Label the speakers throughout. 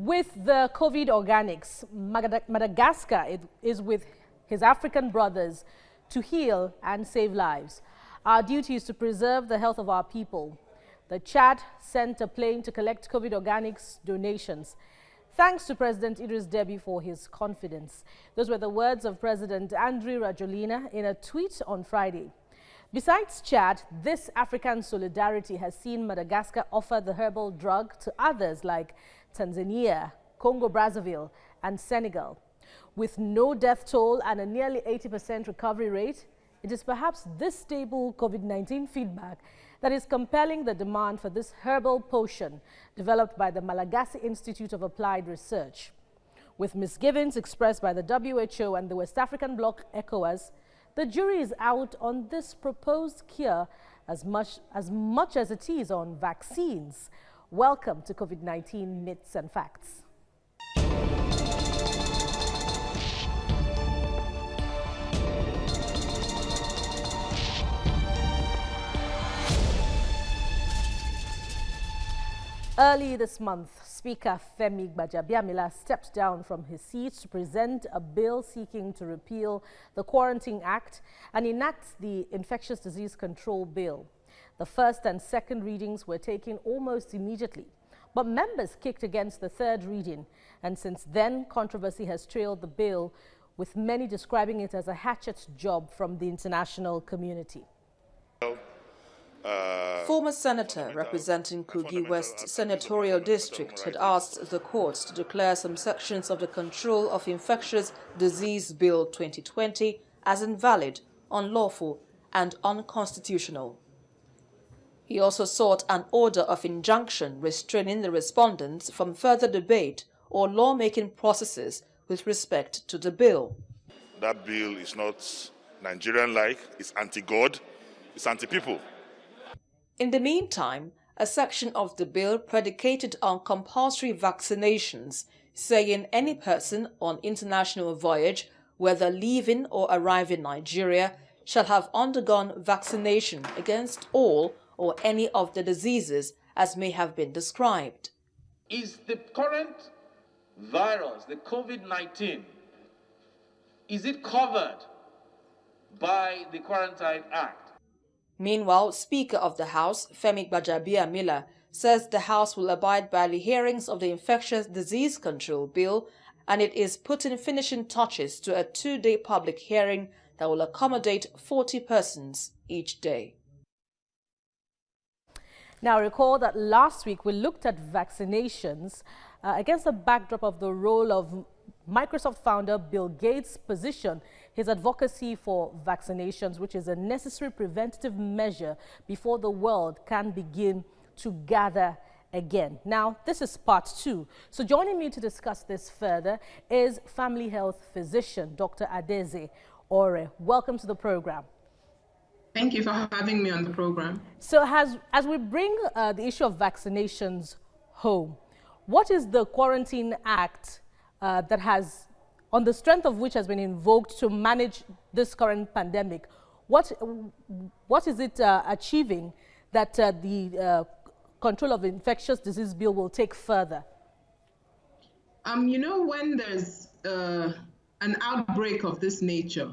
Speaker 1: With the COVID organics, Madagascar is with his African brothers to heal and save lives. Our duty is to preserve the health of our people. The Chad sent a plane to collect COVID organics donations. Thanks to President Idris Deby for his confidence. Those were the words of President Andry Rajoelina in a tweet on Friday. Besides Chad, this African solidarity has seen Madagascar offer the herbal drug to others like Tanzania, Congo-Brazzaville and Senegal. With no death toll and a nearly 80% recovery rate, it is perhaps this stable COVID-19 feedback that is compelling the demand for this herbal potion developed by the Malagasy Institute of Applied Research. With misgivings expressed by the WHO and the West African bloc ECOWAS, the jury is out on this proposed cure as much as it is on vaccines. Welcome to COVID-19 Myths and Facts. Early this month, Speaker Femi Gbajabiamila stepped down from his seat to present a bill seeking to repeal the Quarantine Act and enact the Infectious Disease Control Bill. The first and second readings were taken almost immediately, but members kicked against the third reading, and since then, controversy has trailed the bill, with many describing it as a hatchet job from the international community.
Speaker 2: Former senator representing Kogi West Senatorial District had asked the courts to declare some sections of the Control of Infectious Disease Bill 2020 as invalid, unlawful and unconstitutional. He also sought an order of injunction restraining the respondents from further debate or lawmaking processes with respect to the bill.
Speaker 3: That bill is not Nigerian-like, it's anti-God, it's anti-people.
Speaker 2: In the meantime, a section of the bill predicated on compulsory vaccinations, saying any person on international voyage, whether leaving or arriving Nigeria, shall have undergone vaccination against all or any of the diseases as may have been described.
Speaker 4: Is the current virus, the COVID-19, is it covered by the Quarantine Act?
Speaker 2: Meanwhile, Speaker of the House, Femi Gbajabiamila, says the House will abide by the hearings of the Infectious Disease Control Bill, and it is putting finishing touches to a 2-day public hearing that will accommodate 40 persons each day.
Speaker 1: Now, recall that last week we looked at vaccinations against the backdrop of the role of Microsoft founder Bill Gates' position, his advocacy for vaccinations, which is a necessary preventative measure before the world can begin to gather again. Now, this is part 2. So joining me to discuss this further is family health physician, Dr. Adeze Ore. Welcome to the program.
Speaker 5: Thank you for having me on the program.
Speaker 1: So as we bring the issue of vaccinations home, what is the Quarantine Act that has, on the strength of which has been invoked to manage this current pandemic? What is it achieving that the Control of Infectious Disease Bill will take further?
Speaker 5: You know, when there's an outbreak of this nature,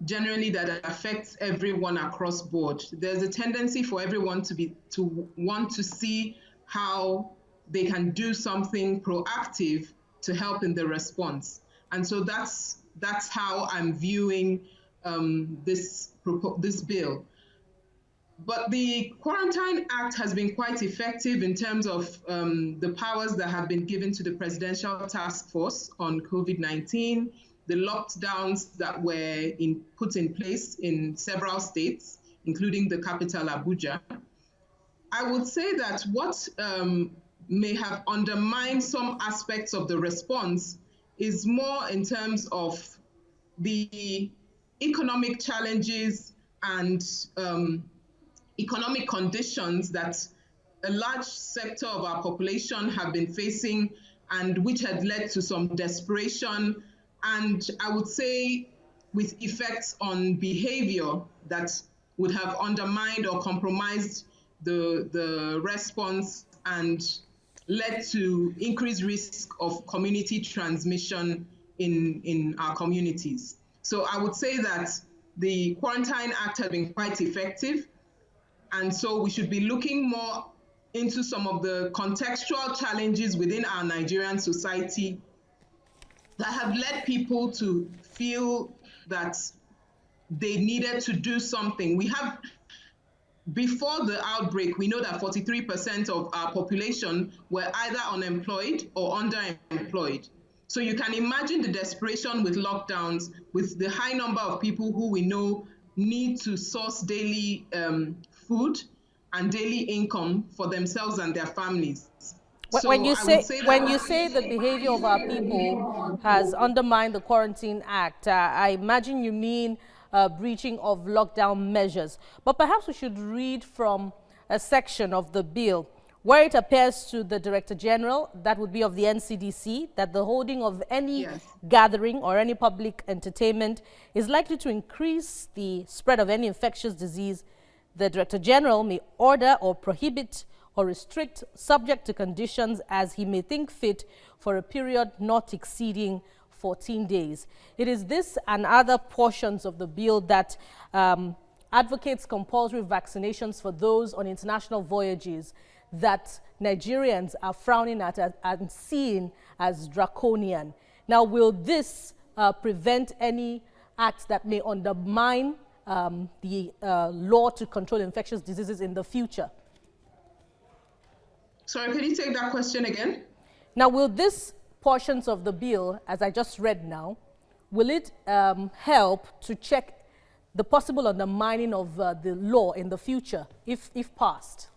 Speaker 5: generally that affects everyone across board, there's a tendency for everyone to want to see how they can do something proactive to help in the response. And so that's how I'm viewing this bill. But the Quarantine Act has been quite effective in terms of the powers that have been given to the Presidential Task Force on COVID-19, the lockdowns that were put in place in several states, including the capital, Abuja. I would say that what may have undermined some aspects of the response is more in terms of the economic challenges and economic conditions that a large sector of our population have been facing, and which had led to some desperation, and I would say with effects on behavior that would have undermined or compromised the response and led to increased risk of community transmission in our communities. So I would say that the Quarantine Act has been quite effective. And so we should be looking more into some of the contextual challenges within our Nigerian society that have led people to feel that they needed to do something. We have, before the outbreak, we know that 43% of our population were either unemployed or underemployed. So you can imagine the desperation with lockdowns, with the high number of people who we know need to source daily food and daily income for themselves and their families.
Speaker 1: When you say the behavior of our people has undermined the Quarantine Act, I imagine you mean breaching of lockdown measures. But perhaps we should read from a section of the bill where it appears to the Director General, that would be of the NCDC, that the holding of any gathering or any public entertainment is likely to increase the spread of any infectious disease. The Director General may order or prohibit or restrict, subject to conditions as he may think fit, for a period not exceeding 14 days. It is this and other portions of the bill that advocates compulsory vaccinations for those on international voyages that Nigerians are frowning at and seeing as draconian. Now, will this prevent any acts that may undermine the law to control infectious diseases in the future?
Speaker 5: Sorry, can you take that question again?
Speaker 1: Now, will this portions of the bill, as I just read now, will it help to check the possible undermining of the law in the future, if passed?